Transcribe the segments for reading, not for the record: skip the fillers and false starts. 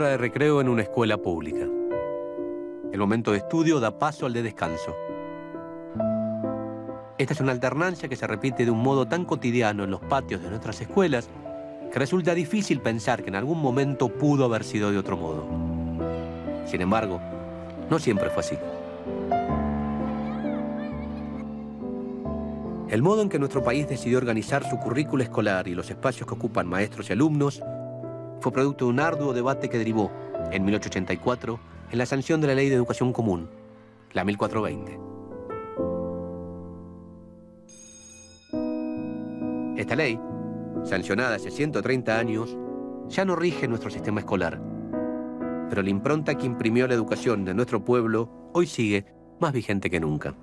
hora de recreo en una escuela pública. El momento de estudio da paso al de descanso. Esta es una alternancia que se repite de un modo tan cotidiano en los patios de nuestras escuelas que resulta difícil pensar que en algún momento pudo haber sido de otro modo. Sin embargo, no siempre fue así. El modo en que nuestro país decidió organizar su currícula escolar y los espacios que ocupan maestros y alumnos fue producto de un arduo debate que derivó, en 1884, en la sanción de la Ley de Educación Común, la 1420. Esta ley, sancionada hace 130 años, ya no rige nuestro sistema escolar, pero la impronta que imprimió la educación de nuestro pueblo hoy sigue más vigente que nunca.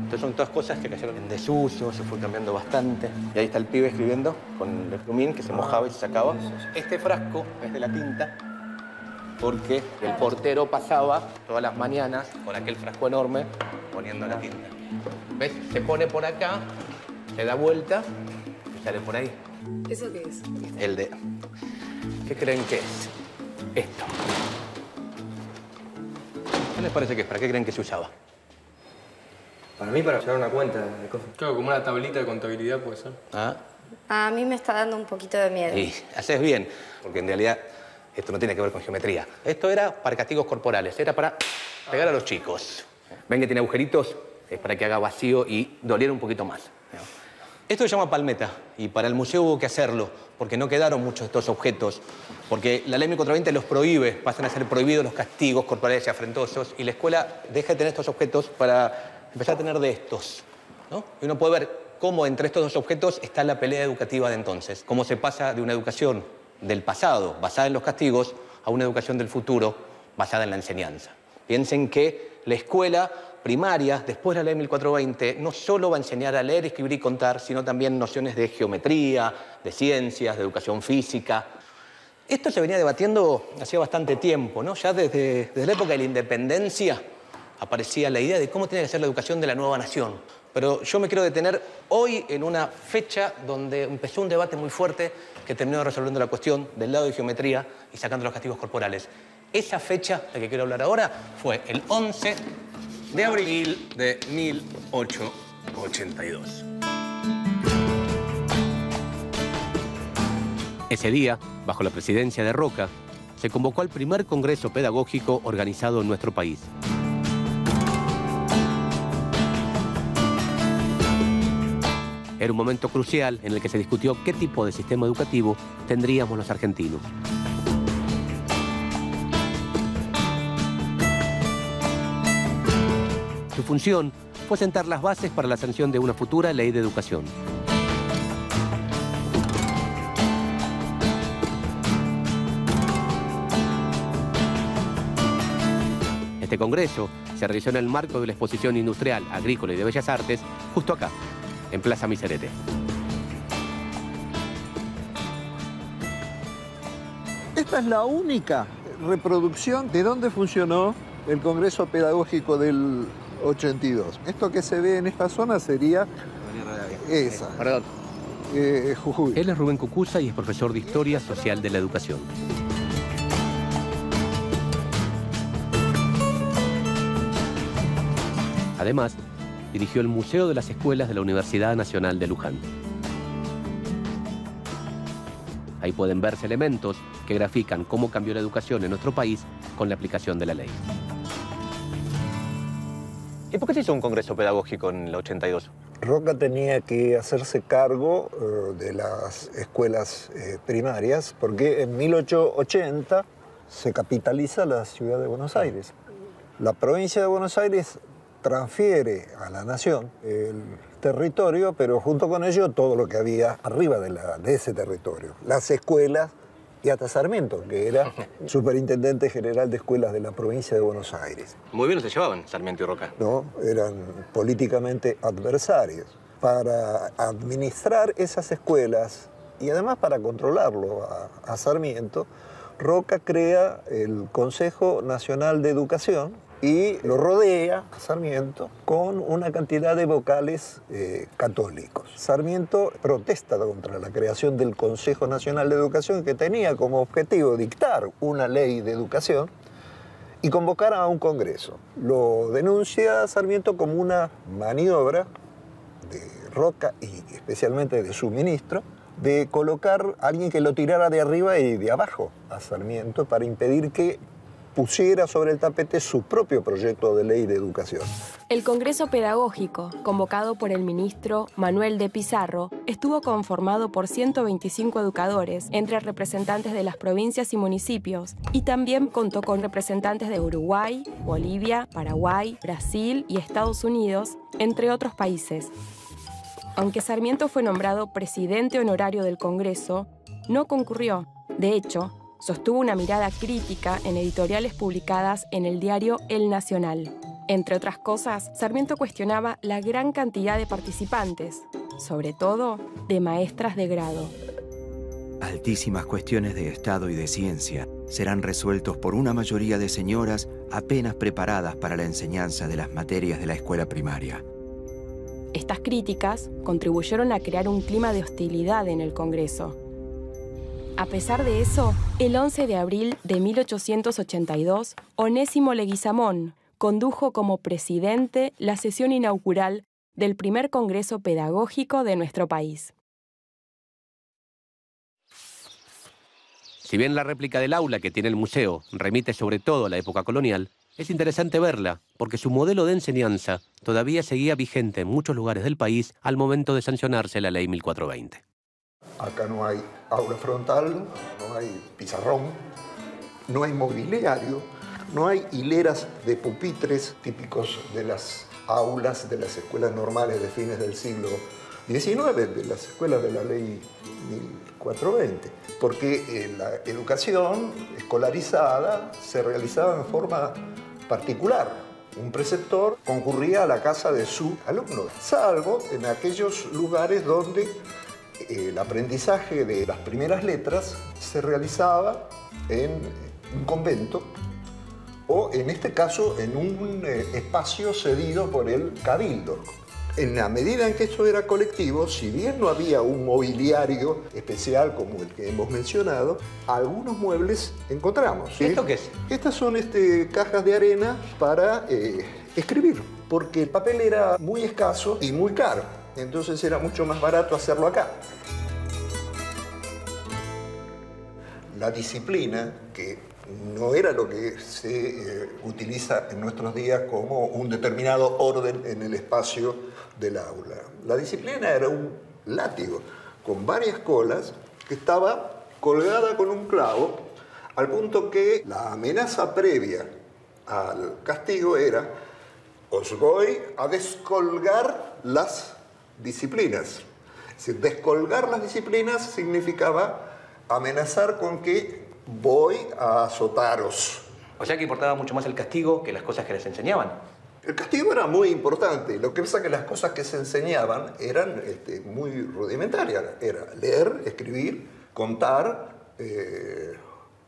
Estas son todas cosas que cayeron en desuso, se fue cambiando bastante. Y ahí está el pibe escribiendo con el plumín que se mojaba y se sacaba. Este frasco es de la tinta porque el portero pasaba todas las mañanas con aquel frasco enorme poniendo la tinta. ¿Ves? Se pone por acá, se da vuelta y sale por ahí. ¿Eso qué es? El de... ¿Qué creen que es? Esto. ¿Qué les parece que es? ¿Para qué creen que se usaba? Para mí, para llevar una cuenta de cosas. Claro, como una tablita de contabilidad puede ser. ¿Ah? A mí me está dando un poquito de miedo. Sí, haces bien, porque en realidad esto no tiene que ver con geometría. Esto era para castigos corporales, era para pegar a los chicos. Ven que tiene agujeritos, es para que haga vacío y doliera un poquito más. Esto se llama palmeta y para el museo hubo que hacerlo, porque no quedaron muchos de estos objetos, porque la ley 1420 los prohíbe, pasan a ser prohibidos los castigos corporales y afrentosos, y la escuela deja de tener estos objetos para empezar a tener de estos, ¿no? Y uno puede ver cómo entre estos dos objetos está la pelea educativa de entonces, cómo se pasa de una educación del pasado, basada en los castigos, a una educación del futuro, basada en la enseñanza. Piensen que la escuela primaria, después de la ley 1420, no solo va a enseñar a leer, escribir y contar, sino también nociones de geometría, de ciencias, de educación física. Esto se venía debatiendo hacía bastante tiempo, ¿no? Ya desde la época de la independencia aparecía la idea de cómo tiene que ser la educación de la nueva nación. Pero yo me quiero detener hoy en una fecha donde empezó un debate muy fuerte que terminó resolviendo la cuestión del lado de geometría y sacando los castigos corporales. Esa fecha, la que quiero hablar ahora, fue el 11 de abril de 1882. Ese día, bajo la presidencia de Roca, se convocó al primer congreso pedagógico organizado en nuestro país. Era un momento crucial en el que se discutió qué tipo de sistema educativo tendríamos los argentinos. Su función fue sentar las bases para la sanción de una futura ley de educación. Este congreso se realizó en el marco de la Exposición Industrial, Agrícola y de Bellas Artes, justo acá, en Plaza Miserere. Esta es la única reproducción de dónde funcionó el Congreso Pedagógico del 82. Esto que se ve en esta zona sería esa. Perdón. Jujuy. Él es Rubén Cucuza y es profesor de Historia Social de la Educación. Además, dirigió el Museo de las Escuelas de la Universidad Nacional de Luján. Ahí pueden verse elementos que grafican cómo cambió la educación en nuestro país con la aplicación de la ley. ¿Y por qué se hizo un congreso pedagógico en el 82? Roca tenía que hacerse cargo de las escuelas primarias porque en 1880 se capitaliza la ciudad de Buenos Aires. La provincia de Buenos Aires transfiere a la nación el territorio, pero junto con ello todo lo que había arriba de ese territorio. Las escuelas y hasta Sarmiento, que era superintendente general de escuelas de la provincia de Buenos Aires. Muy bien no se llevaban Sarmiento y Roca. No, eran políticamente adversarios. Para administrar esas escuelas y además para controlarlo a Sarmiento, Roca crea el Consejo Nacional de Educación y lo rodea a Sarmiento con una cantidad de vocales católicos. Sarmiento protesta contra la creación del Consejo Nacional de Educación, que tenía como objetivo dictar una ley de educación y convocar a un congreso. Lo denuncia Sarmiento como una maniobra de Roca y especialmente de su ministro, de colocar a alguien que lo tirara de arriba y de abajo a Sarmiento para impedir que pusiera sobre el tapete su propio proyecto de ley de educación. El Congreso Pedagógico, convocado por el ministro Manuel de Pizarro, estuvo conformado por 125 educadores, entre representantes de las provincias y municipios, y también contó con representantes de Uruguay, Bolivia, Paraguay, Brasil y Estados Unidos, entre otros países. Aunque Sarmiento fue nombrado presidente honorario del Congreso, no concurrió. De hecho, sostuvo una mirada crítica en editoriales publicadas en el diario El Nacional. Entre otras cosas, Sarmiento cuestionaba la gran cantidad de participantes, sobre todo de maestras de grado. Altísimas cuestiones de Estado y de ciencia serán resueltos por una mayoría de señoras apenas preparadas para la enseñanza de las materias de la escuela primaria. Estas críticas contribuyeron a crear un clima de hostilidad en el Congreso. A pesar de eso, el 11 de abril de 1882, Onésimo Leguizamón condujo como presidente la sesión inaugural del primer Congreso Pedagógico de nuestro país. Si bien la réplica del aula que tiene el museo remite sobre todo a la época colonial, es interesante verla porque su modelo de enseñanza todavía seguía vigente en muchos lugares del país al momento de sancionarse la Ley 1420. Acá no hay aula frontal, no hay pizarrón, no hay mobiliario, no hay hileras de pupitres típicos de las aulas de las escuelas normales de fines del siglo XIX, de las escuelas de la Ley 1420, porque la educación escolarizada se realizaba en forma particular. Un preceptor concurría a la casa de su alumno, salvo en aquellos lugares donde el aprendizaje de las primeras letras se realizaba en un convento o, en este caso, en un espacio cedido por el cabildo. En la medida en que esto era colectivo, si bien no había un mobiliario especial como el que hemos mencionado, algunos muebles encontramos. ¿Esto qué es? Estas son cajas de arena para escribir, porque el papel era muy escaso y muy caro. Entonces era mucho más barato hacerlo acá. La disciplina, que no era lo que se utiliza en nuestros días como un determinado orden en el espacio del aula. La disciplina era un látigo con varias colas que estaba colgada con un clavo, al punto que la amenaza previa al castigo era: os voy a descolgar las disciplinas. Es decir, descolgar las disciplinas significaba amenazar con que voy a azotaros. O sea que importaba mucho más el castigo que las cosas que les enseñaban. El castigo era muy importante. Lo que pasa es que las cosas que se enseñaban eran muy rudimentarias. Era leer, escribir, contar,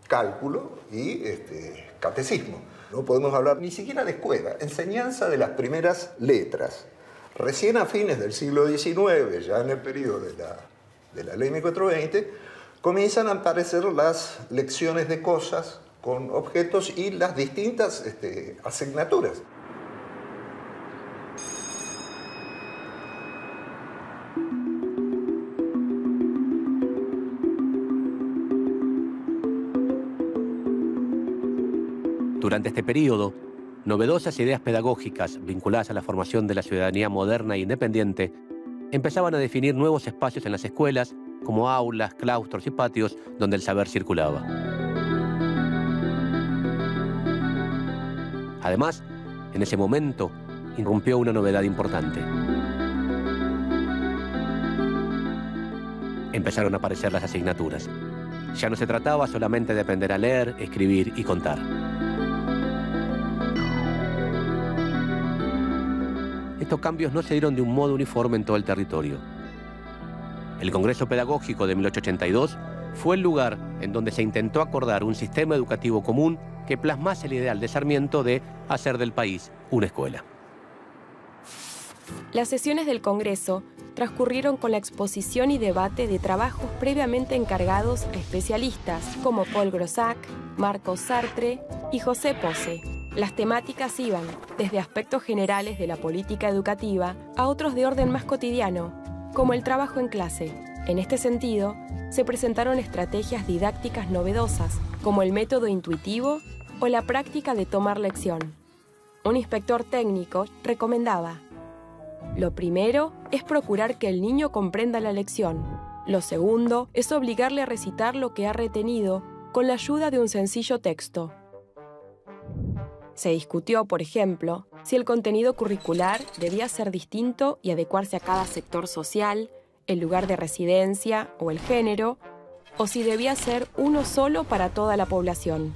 cálculo y catecismo. No podemos hablar ni siquiera de escuela. Enseñanza de las primeras letras. Recién a fines del siglo XIX, ya en el periodo de la Ley 1420, comienzan a aparecer las lecciones de cosas con objetos y las distintas asignaturas. Durante este periodo, novedosas ideas pedagógicas vinculadas a la formación de la ciudadanía moderna e independiente empezaban a definir nuevos espacios en las escuelas, como aulas, claustros y patios donde el saber circulaba. Además, en ese momento, irrumpió una novedad importante. Empezaron a aparecer las asignaturas. Ya no se trataba solamente de aprender a leer, escribir y contar. Estos cambios no se dieron de un modo uniforme en todo el territorio. El Congreso Pedagógico de 1882 fue el lugar en donde se intentó acordar un sistema educativo común que plasmase el ideal de Sarmiento de hacer del país una escuela. Las sesiones del Congreso transcurrieron con la exposición y debate de trabajos previamente encargados a especialistas como Paul Grossac, Marcos Sartre y José Posse. Las temáticas iban desde aspectos generales de la política educativa a otros de orden más cotidiano, como el trabajo en clase. En este sentido, se presentaron estrategias didácticas novedosas, como el método intuitivo o la práctica de tomar lección. Un inspector técnico recomendaba: lo primero es procurar que el niño comprenda la lección. Lo segundo es obligarle a recitar lo que ha retenido con la ayuda de un sencillo texto. Se discutió, por ejemplo, si el contenido curricular debía ser distinto y adecuarse a cada sector social, el lugar de residencia o el género, o si debía ser uno solo para toda la población.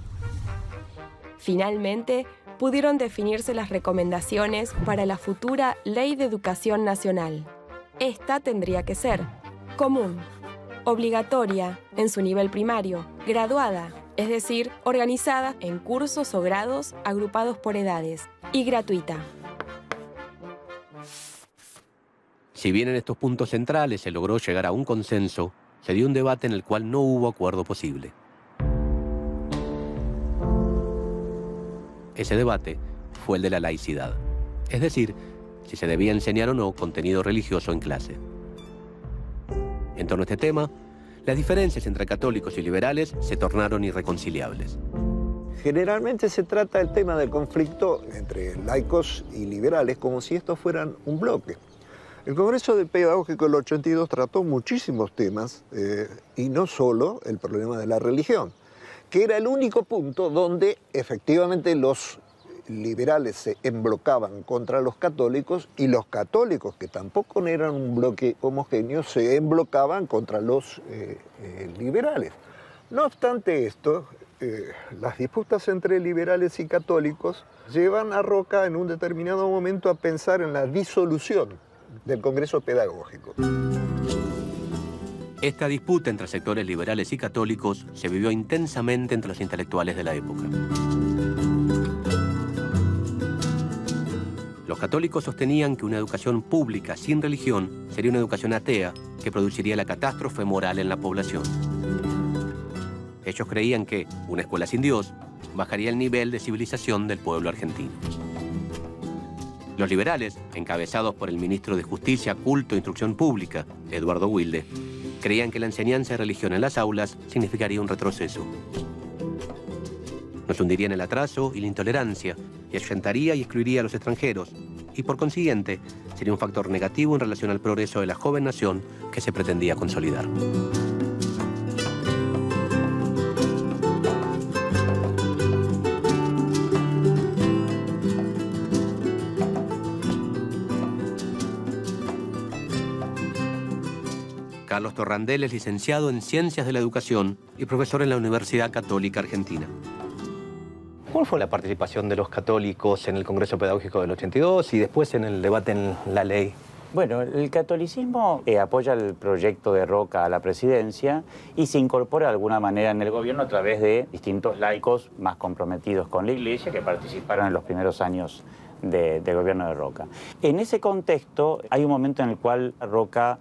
Finalmente, pudieron definirse las recomendaciones para la futura Ley de Educación Nacional. Esta tendría que ser común, obligatoria en su nivel primario, graduada, es decir, organizada en cursos o grados agrupados por edades, y gratuita. Si bien en estos puntos centrales se logró llegar a un consenso, se dio un debate en el cual no hubo acuerdo posible. Ese debate fue el de la laicidad, es decir, si se debía enseñar o no contenido religioso en clase. En torno a este tema, las diferencias entre católicos y liberales se tornaron irreconciliables. Generalmente se trata el tema del conflicto entre laicos y liberales como si estos fueran un bloque. El Congreso Pedagógico del 82 trató muchísimos temas y no solo el problema de la religión, que era el único punto donde efectivamente los liberales se emblocaban contra los católicos y los católicos, que tampoco eran un bloque homogéneo, se emblocaban contra los liberales. No obstante esto, las disputas entre liberales y católicos llevan a Roca en un determinado momento a pensar en la disolución del Congreso Pedagógico. Esta disputa entre sectores liberales y católicos se vivió intensamente entre los intelectuales de la época. Los católicos sostenían que una educación pública sin religión sería una educación atea que produciría la catástrofe moral en la población. Ellos creían que una escuela sin Dios bajaría el nivel de civilización del pueblo argentino. Los liberales, encabezados por el ministro de Justicia, Culto e Instrucción Pública, Eduardo Wilde, creían que la enseñanza de religión en las aulas significaría un retroceso. Nos hundiría en el atraso y la intolerancia, y ahuyentaría y excluiría a los extranjeros, y por consiguiente sería un factor negativo en relación al progreso de la joven nación que se pretendía consolidar. Carlos Torrandel es licenciado en Ciencias de la Educación y profesor en la Universidad Católica Argentina. ¿Cuál fue la participación de los católicos en el Congreso Pedagógico del 82 y después en el debate en la ley? Bueno, el catolicismo apoya el proyecto de Roca a la presidencia y se incorpora de alguna manera en el gobierno a través de distintos laicos más comprometidos con la Iglesia que participaron en los primeros años del gobierno de Roca. En ese contexto hay un momento en el cual Roca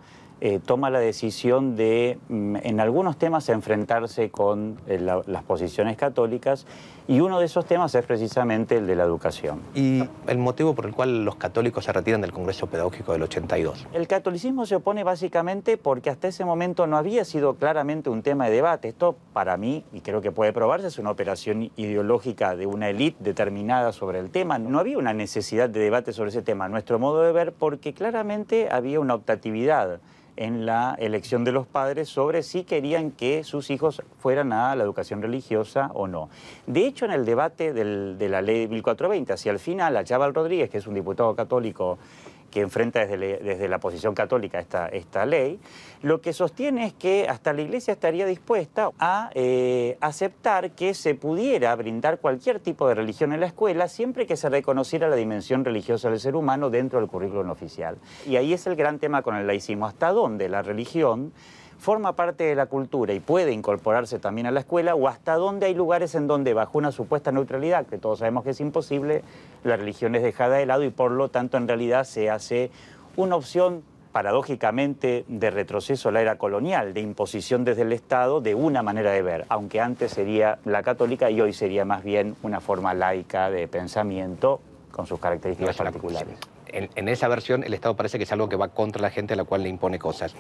toma la decisión de, en algunos temas, enfrentarse con las posiciones católicas, y uno de esos temas es precisamente el de la educación. ¿Y el motivo por el cual los católicos se retiran del Congreso Pedagógico del 82? El catolicismo se opone básicamente porque hasta ese momento no había sido claramente un tema de debate. Esto, para mí, y creo que puede probarse, es una operación ideológica de una élite determinada sobre el tema. No había una necesidad de debate sobre ese tema, a nuestro modo de ver, porque claramente había una optatividad en la elección de los padres sobre si querían que sus hijos fueran a la educación religiosa o no. De hecho, en el debate de la ley 1420, hacia el final, Achával Rodríguez, que es un diputado católico que enfrenta desde la posición católica esta ley, lo que sostiene es que hasta la Iglesia estaría dispuesta a aceptar que se pudiera brindar cualquier tipo de religión en la escuela siempre que se reconociera la dimensión religiosa del ser humano dentro del currículum oficial. Y ahí es el gran tema con el laicismo, hasta dónde la religión forma parte de la cultura y puede incorporarse también a la escuela, o hasta dónde hay lugares en donde, bajo una supuesta neutralidad, que todos sabemos que es imposible, la religión es dejada de lado y por lo tanto en realidad se hace una opción paradójicamente de retroceso a la era colonial, de imposición desde el Estado de una manera de ver, aunque antes sería la católica y hoy sería más bien una forma laica de pensamiento con sus características particulares. En esa versión el Estado parece que es algo que va contra la gente a la cual le impone cosas.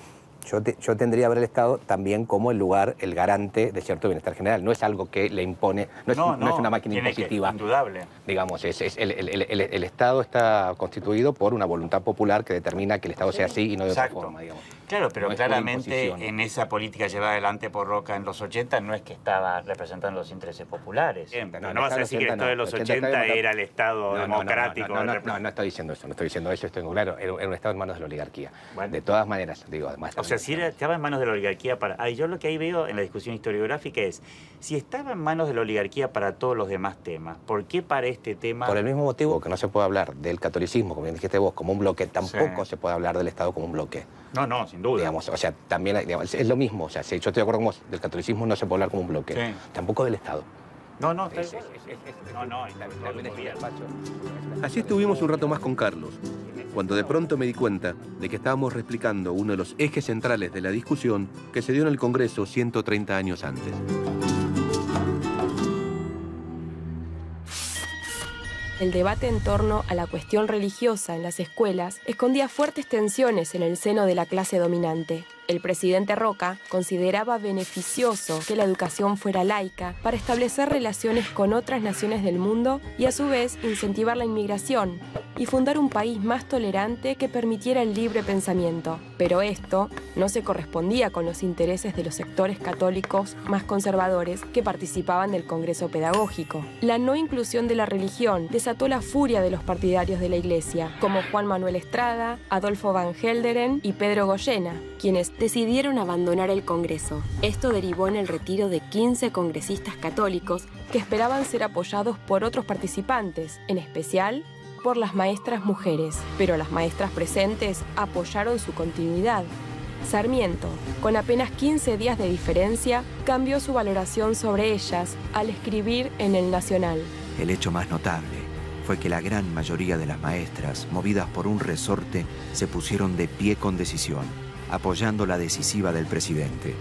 Yo tendría que ver el Estado también como el lugar, el garante de cierto bienestar general. No es algo que le impone, no es una máquina impositiva. Indudable. Digamos, el Estado está constituido por una voluntad popular que determina que el Estado sea así y no de otra forma, digamos. Claro, pero no claramente en esa política llevada adelante por Roca en los 80 no es que estaba representando los intereses populares. No vas a decir que el Estado de los 80 era el Estado democrático. No estoy diciendo eso, estoy claro, era un Estado en manos de la oligarquía. Bueno. De todas maneras, digo, además... O sea, si estaba en manos de la oligarquía para... yo lo que ahí veo en la discusión historiográfica es, si estaba en manos de la oligarquía para todos los demás temas, ¿por qué para este tema...? Por el mismo motivo que no se puede hablar del catolicismo, como bien dijiste vos, como un bloque, tampoco se puede hablar del Estado como un bloque. No, sin duda. Digamos, o sea, también digamos, es lo mismo. O sea, si yo estoy de acuerdo con vos, del catolicismo no se puede hablar como un bloque. Tampoco del Estado. Así estuvimos un rato más con Carlos, cuando de pronto me di cuenta de que estábamos replicando uno de los ejes centrales de la discusión que se dio en el Congreso 130 años antes. El debate en torno a la cuestión religiosa en las escuelas escondía fuertes tensiones en el seno de la clase dominante. El presidente Roca consideraba beneficioso que la educación fuera laica para establecer relaciones con otras naciones del mundo y a su vez incentivar la inmigración y fundar un país más tolerante que permitiera el libre pensamiento. Pero esto no se correspondía con los intereses de los sectores católicos más conservadores que participaban del Congreso Pedagógico. La no inclusión de la religión desató la furia de los partidarios de la Iglesia, como Juan Manuel Estrada, Adolfo Van Gelderen y Pedro Goyena, quienes decidieron abandonar el Congreso. Esto derivó en el retiro de 15 congresistas católicos que esperaban ser apoyados por otros participantes, en especial por las maestras mujeres. Pero las maestras presentes apoyaron su continuidad. Sarmiento, con apenas 15 días de diferencia, cambió su valoración sobre ellas al escribir en El Nacional. El hecho más notable fue que la gran mayoría de las maestras, movidas por un resorte, se pusieron de pie con decisión, apoyando la decisiva del presidente.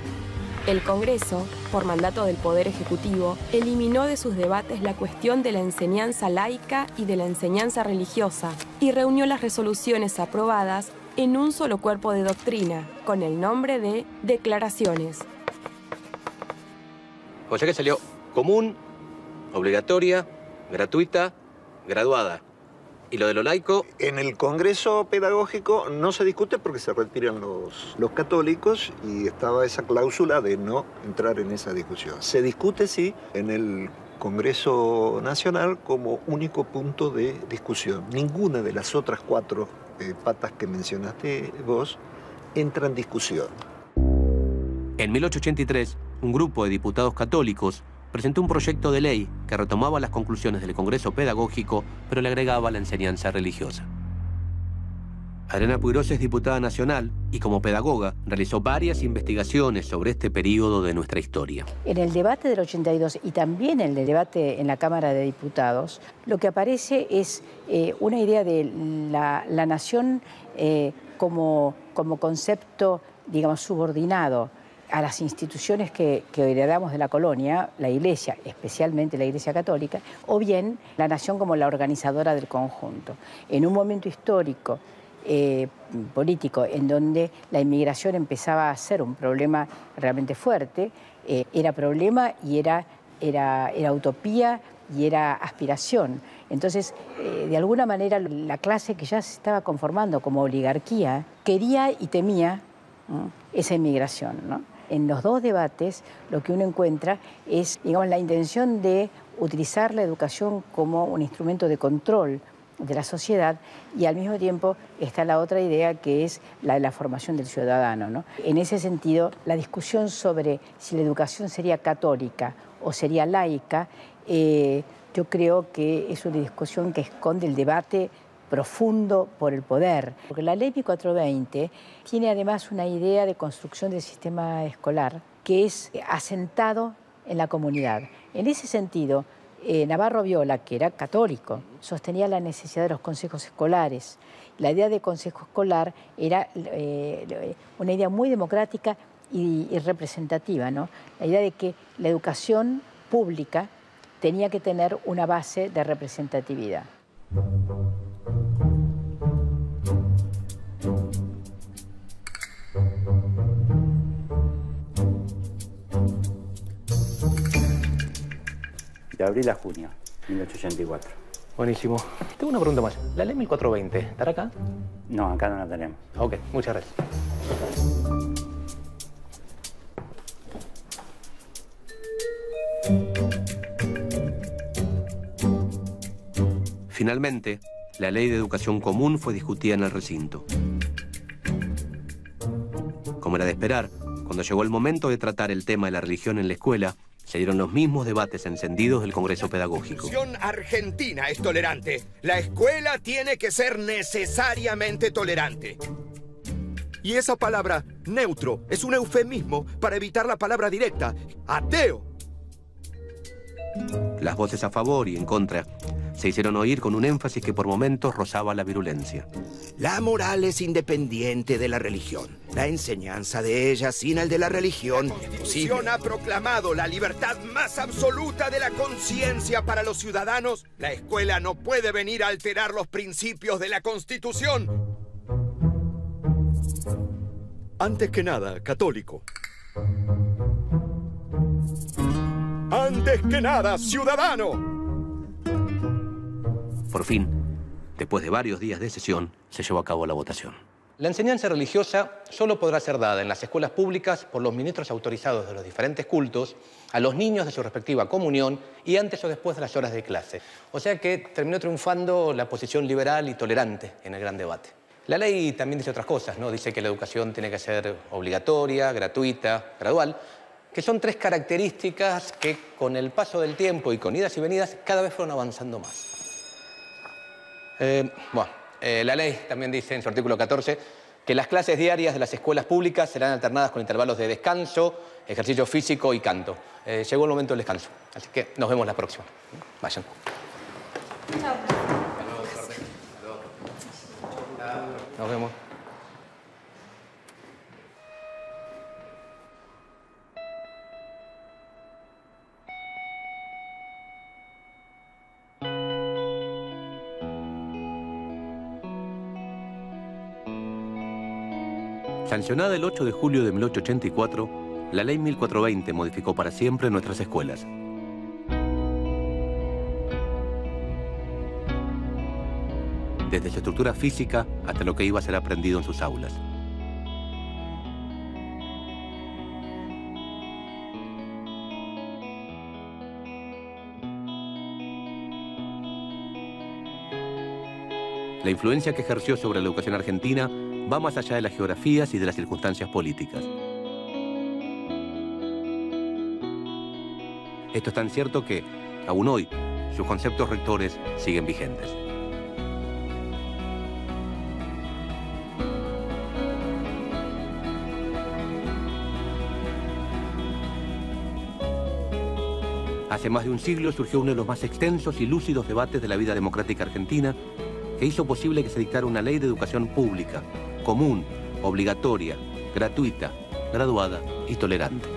El Congreso, por mandato del Poder Ejecutivo, eliminó de sus debates la cuestión de la enseñanza laica y de la enseñanza religiosa y reunió las resoluciones aprobadas en un solo cuerpo de doctrina, con el nombre de Declaraciones. O sea que salió común, obligatoria, gratuita, graduada. ¿Y lo de lo laico? En el Congreso Pedagógico no se discute porque se retiran los católicos y estaba esa cláusula de no entrar en esa discusión. Se discute, sí, en el Congreso Nacional como único punto de discusión. Ninguna de las otras 4 patas que mencionaste vos entra en discusión. En 1883, un grupo de diputados católicos presentó un proyecto de ley que retomaba las conclusiones del Congreso Pedagógico, pero le agregaba la enseñanza religiosa. Adriana Puiggrós es diputada nacional y como pedagoga realizó varias investigaciones sobre este periodo de nuestra historia. En el debate del 82 y también en el debate en la Cámara de Diputados, lo que aparece es una idea de la nación como concepto, digamos, subordinado a las instituciones que heredamos de la colonia, la Iglesia, especialmente la Iglesia Católica, o bien la nación como la organizadora del conjunto. En un momento histórico, político, en donde la inmigración empezaba a ser un problema realmente fuerte, era problema y era utopía y era aspiración. Entonces, de alguna manera, la clase que ya se estaba conformando como oligarquía quería y temía esa inmigración, ¿no? En los 2 debates lo que uno encuentra es, digamos, la intención de utilizar la educación como un instrumento de control de la sociedad y al mismo tiempo está la otra idea que es la de la formación del ciudadano, ¿no? En ese sentido, la discusión sobre si la educación sería católica o sería laica, yo creo que es una discusión que esconde el debate profundo por el poder. Porque la ley 1420 tiene además una idea de construcción del sistema escolar que es asentado en la comunidad. En ese sentido, Navarro Viola, que era católico, sostenía la necesidad de los consejos escolares. La idea de consejo escolar era una idea muy democrática y representativa, ¿no? La idea de que la educación pública tenía que tener una base de representatividad. De abril a junio, 1884. Buenísimo. Tengo una pregunta más. ¿La ley 1420 estará acá? No, acá no la tenemos. Ok, muchas gracias. Finalmente, la Ley de Educación Común fue discutida en el recinto. Como era de esperar, cuando llegó el momento de tratar el tema de la religión en la escuela, se dieron los mismos debates encendidos del Congreso Pedagógico. La Constitución argentina es tolerante. La escuela tiene que ser necesariamente tolerante. Y esa palabra, neutro, es un eufemismo para evitar la palabra directa, ateo. Las voces a favor y en contra se hicieron oír con un énfasis que por momentos rozaba la virulencia. La moral es independiente de la religión. La enseñanza de ella sin el de la religión. La Constitución ha proclamado la libertad más absoluta de la conciencia para los ciudadanos. La escuela no puede venir a alterar los principios de la Constitución. Antes que nada, católico. Antes que nada, ciudadano. Por fin, después de varios días de sesión, se llevó a cabo la votación. La enseñanza religiosa solo podrá ser dada en las escuelas públicas por los ministros autorizados de los diferentes cultos, a los niños de su respectiva comunión y antes o después de las horas de clase. O sea que terminó triunfando la posición liberal y tolerante en el gran debate. La ley también dice otras cosas, ¿no? Dice que la educación tiene que ser obligatoria, gratuita, gradual, que son tres características que con el paso del tiempo y con idas y venidas cada vez fueron avanzando más. La ley también dice en su artículo 14 que las clases diarias de las escuelas públicas serán alternadas con intervalos de descanso, ejercicio físico y canto. Llegó el momento del descanso, así que nos vemos la próxima. Vayan. Chao. Nos vemos. Sancionada el 8 de julio de 1884, la Ley 1420 modificó para siempre nuestras escuelas. Desde su estructura física hasta lo que iba a ser aprendido en sus aulas. La influencia que ejerció sobre la educación argentina va más allá de las geografías y de las circunstancias políticas. Esto es tan cierto que, aún hoy, sus conceptos rectores siguen vigentes. Hace más de un siglo surgió uno de los más extensos y lúcidos debates de la vida democrática argentina que hizo posible que se dictara una ley de educación pública, común, obligatoria, gratuita, graduada y tolerante.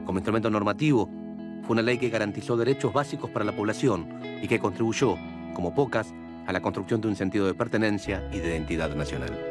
Como instrumento normativo, fue una ley que garantizó derechos básicos para la población y que contribuyó, como pocas, a la construcción de un sentido de pertenencia y de identidad nacional.